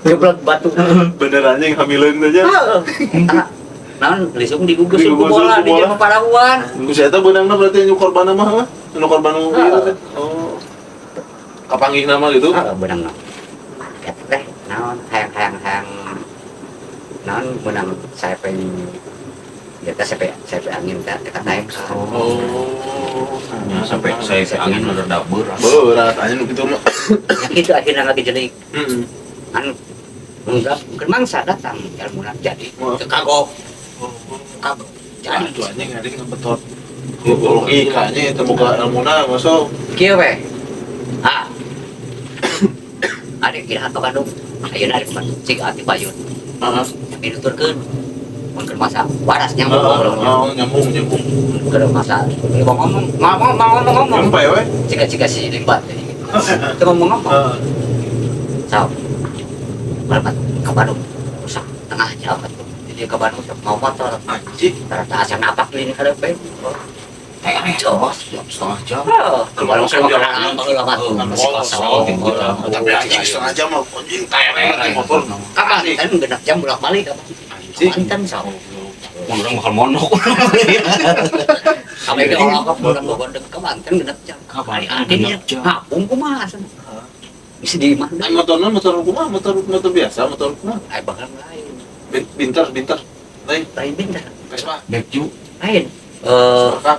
jeblok batu Bener anjing hamileun teh nya. naon lisung digugus ku Digugus bola ku di bola. jelema paraguan Ku saya teh beunangna berarti anu korbanna mah heuh. Anu korban nu ieu teh. Oh. Kapanggihna mah gitu. benang no teh naon hayang Nah, menang saya pengen ya saya angin dekat naik kan. Oh. Ya, sampai saya ke angin udah dapur. Berat aja gitu mah. Yang itu akhirnya lagi jadi Heeh. anu enggak mangsa datang ilmu jadi kagok kagok Jadi jadi itu aja nggak ada yang betot. Logikanya itu bukan ilmuna masuk. kieu we ah ada kira atau Bandung ayeuna ada cik ati payun Heeh. itu turkeun mun keur masa waras nyambung Oh, nyambung. keur masa ngomong Nyampe we. cika si limbat itu ngomong sao berapa ke Bandung rusak tengah jam atuh jadi ke Bandung mau motor Anjing. rata asa napak ini kada pe jos Setengah jam. ke Bandung saya makan baheula mah Masih kosong. Tapi anjing setengah jam mah anjing tayang motor. kapan kan genap jam bolak-balik apa Anjing. kan sao Orang bakal monok. sampai ke orang orang Bogor ke Banten genap jam Kapan? akhirnya Genep jam. ngapung kumaha sana bisa di mana Ay, motornya motor kumaha, motor biasa, motor kumaha. ay bakal lain Bintar. Lain, lain bintang Vespa. Bekju. lain Saka.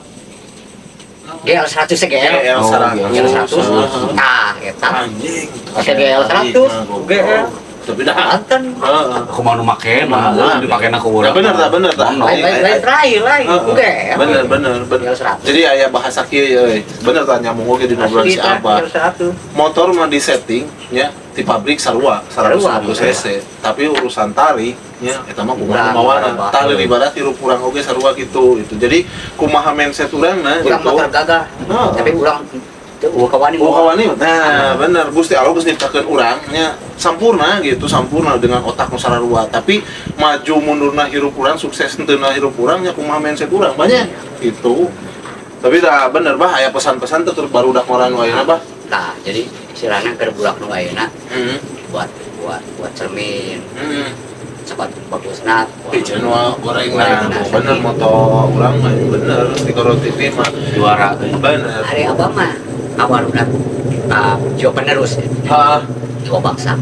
GL 100 GL GL Oh, 100. GL 100 Heeh. nah eta Anjing. pakai GL 100 GL Tapi dah. Banten Heeh. Aku mau nu make mah dipakeun aku urang. Bener dah. lain terakhir lain GL Bener. GL 100 Jadi aya bahasa kieu euy. Bener tah nyambung oge di ngobrol si Abah. GL 100 Motor mah di setting nya di pabrik sarua 150 cc. Tapi urusan tarik nya eta mah kumaha Urang, mawana. urang. Tah leuwih ibarat hirup urang oge sarua gitu. Jadi kumaha mindset urangna urang gitu. motor gagah Heeh. tapi urang kawani Kawani, nah bener Gusti Allah geus nyiptakeun urang nya sampurna dengan otak nu sararua. Tapi maju mundurna hirup urang, sukses henteuna hirup urang nya kumaha mindset urang banyak gitu. Tapi dah bener bah aya pesan-pesan teh baru dak ngoran waeuna bah. nah jadi istilahnya keur budak nu ayeuna Heeh. buat cermin Heeh. cepat bagusna Pijeun wa gorengna bener moto urang mah bener di Koro TV mah Juara. bener. hari abah mah awal udah jiwa penerus ya Heeh. jiwa bangsa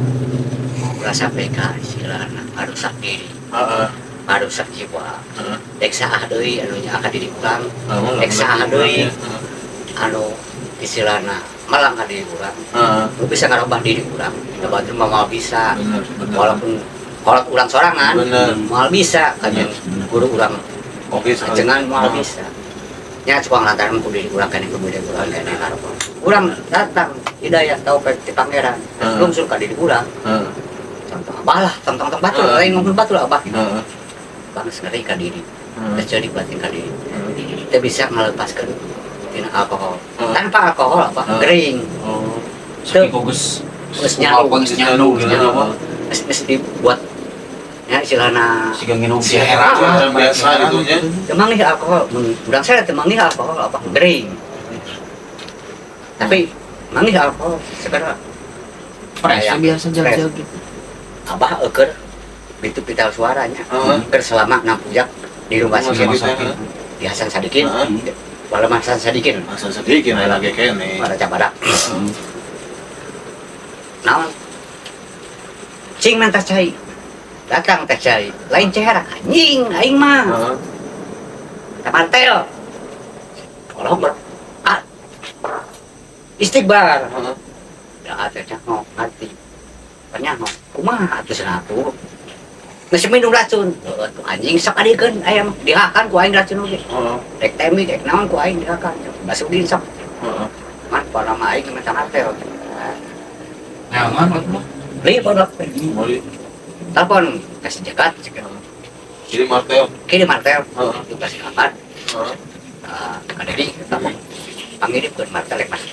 rasa PK istilahnya harus sak diri Heeh. harus sak jiwa Heeh. dek saah deui anu nya akan diri urang dek saah deui anu istilahna malang ka diri urang Heeh. lu bisa ngarobah diri urang dapat mah bisa Bener. walaupun kalau urang sorangan Bener. mal bisa kajian guru urang Oke sekali. jangan mal bisa nya cuma lantaran ku diri urang kan ku diri urang kan ngarobah urang datang hidayah taufik ti pangeran lungsur ka diri urang Heeh. contoh abah lah contoh batur lain ngomong batur abah Heeh. bangsa ngeri ka diri Heeh. terjadi batin ka diri kita bisa melepaskan tina alkohol Heeh. tanpa alkohol apa Heeh. gering Oh. Tuh. Saking geus Geus nyaru. geus nyaru gitu apa. mesti dibuat ya istilahna Siga nginum Si heran biasa gitu nya. temang nih alkohol urang saya temang nih alkohol apa gering tapi mang nih alkohol sekarang Fresh biasa jalan-jalan gitu. abah eker itu pita suaranya Heeh. eker selama 6 jam di rumah Rumah sakit sakit, di Hasan Sadikin Heeh. walau Hasan Sadikin Masa sedikit lagi kene. pada cabadak naon cing mantas cai datang teh cai lain cerak anjing aing mah Heeh. tamantel kalau istighbar Heeh. ya ada ngok hati banyak ngok kumaha atuh cenah atuh geus minum racun tuh anjing sok adikeun ayam dihakan ku aing racun oge Heeh. rek temi rek naon ku aing dihakan basudin sok Heeh. man para mah aing mah tamantel Nyaman atuh. li pondok Moli. telepon kasih jagat Jadi martel. kini martel Heeh. itu kasih kapan Heeh. kada di telepon pangirip ke martel mas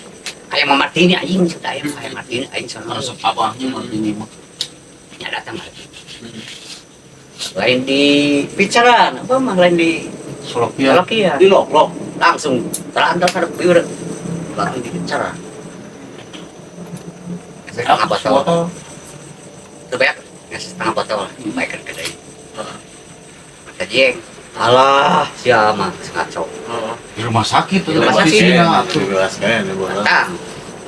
ayam mah martini aing sudah ayam martini aing sono Resep abahnya mah ini mah. nya datang lagi lain di picaran apa mah lain di Solokia. Solokia Di lok. langsung terantar kada biur langsung di picaran setengah botol itu banyak ya setengah botol baikkan kedai kajeng alah siapa ngaco Heeh. Di rumah sakit Di rumah sakit. posisinya. Bebas kene bola. datang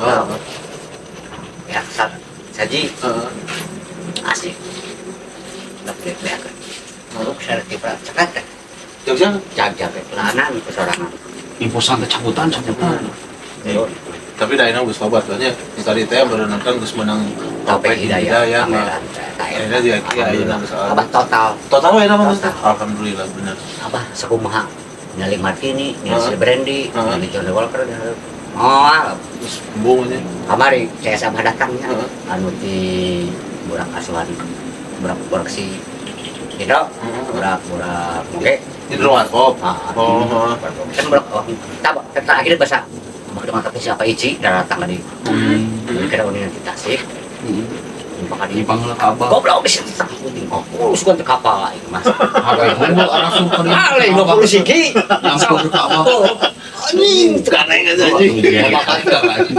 Heeh. ya saji Heeh. asik nggak boleh kelihatan Uruk serti cekat teh. Jogja Jag-jag lanan kesorangan. Imposan teh cabutan. tapi daina geus lobat banyak tadi teh berenangkan geus menang Topeng Hidayah mah akhirnya dia ayeuna geus Abah total total we nama Total. alhamdulillah bener Abah sakumaha nyali Martini, nyali Brandy, Heeh. nyali John Walker. Oh, geus embung nya kamari saya sama datangnya Heeh. anu di burak asuhan burak si Hidro burak moge di Warkop oh kan burak tabak akhirnya bahasa dengan tapi siapa Ici datang tadi kira udah nanti Tasik bakal Di panggil abah. goblok bisa oh suka ke kapal itu mas Harga humbul arah super. ale 50 siki Langsung ke abah. anjing tekan aja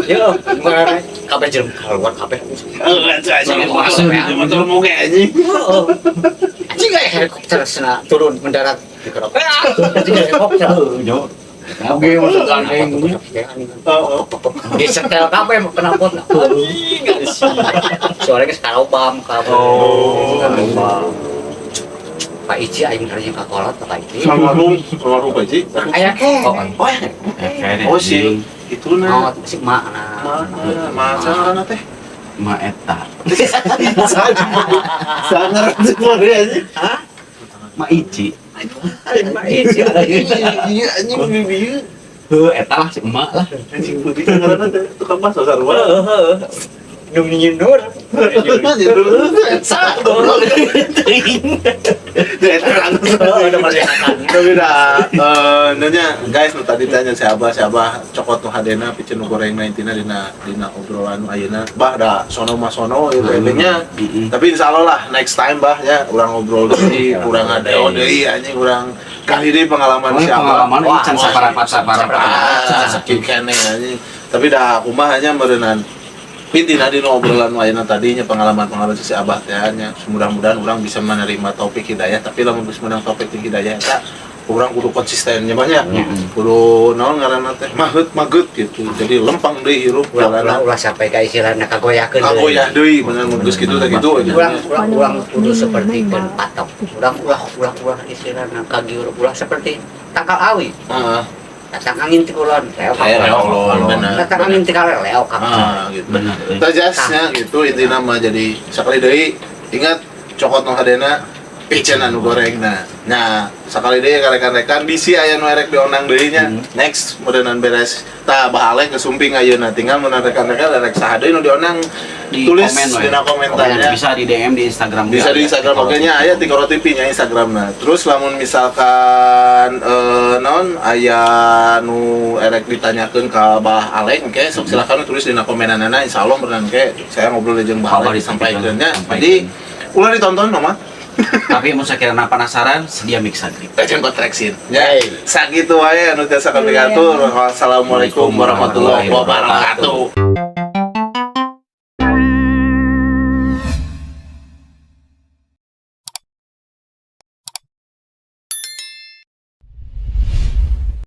yo gimana kabeh jelem keluar kabeh motor moge anjing anjing kayak helikopter sana turun mendarat di kerap anjing helikopter Oke, masuk gandeng. di setel kabeh kenapa anjing soalnya sekarang bam kabeh Pak Ici aing hareunya ka kolot Pak Ici almarhum Pak Ji aya ke oh si itu oh na si mak na masa na teh Ma eta. sangar semua anjing Ma Ici. Pak Ici iya anjing bibi Heuh, eta lah si emak lah. anjing bibi ngaranna teh tukang bakso sarua nu nyinur ada masyarakat tapi dah nanya guys nu tadi tanya siapa cokot nu hadena picen nu goreng intina dina obrolan ayeuna bah da sono mas sono itu endingnya tapi insyaallah lah next time bah ya urang ngobrol deui urang ngadeo deui anjing urang kali deui pengalaman siapa Pengalaman ini can saparapat sakit kene anjing tapi dah kumaha hanya meureunnan pintina dina obrolan lainnya tadinya pengalaman si abah teh nya mudah-mudahan orang bisa menerima topik hidayah tapi lamun geus menang topik hidayah eta orang kudu konsistennya banyak kudu naon ngaranna teh mageut gitu jadi lempang deui hirup ulah sampai ka istilahna kagoyakeun kagoyah deui bener mun geus kitu teh kitu ulang kudu seperti keun patok ulang istilahna kagiur ulah seperti tangkal awi heeh datang angin ti kulon leo bener datang angin ti kaleo leo gitu Bener. tajasnya gitu intina mah jadi sakali deui ingat cokot nu hadena picen anu gorengna nah sakali deui rekan-rekan bisi aya nu erek dionang deui nya next mudahan beres tah bahaleh kesumping ayeuna tinggal mun rekan-rekan erek saha deui nu dionang Di tulis komen, we. dina komentarnya Bisa di DM di Instagram. bisa di Instagram oke nya aya Tikoro TV nya Instagramna terus lamun misalkan naon aya nu erek ditanyakeun ka Bah Aleng oke sok silakan tulis dina komenanana insyaallah beneran ke saya ngobrol jeung Bah Aleng disampaikeunnya jadi ulah ditonton mah Tapi mau sekiranya penasaran, sedia mix agrip. Legend Contraction. Ya, sakitu wae anu tiasa kami atur. Wassalamualaikum warahmatullahi wabarakatuh.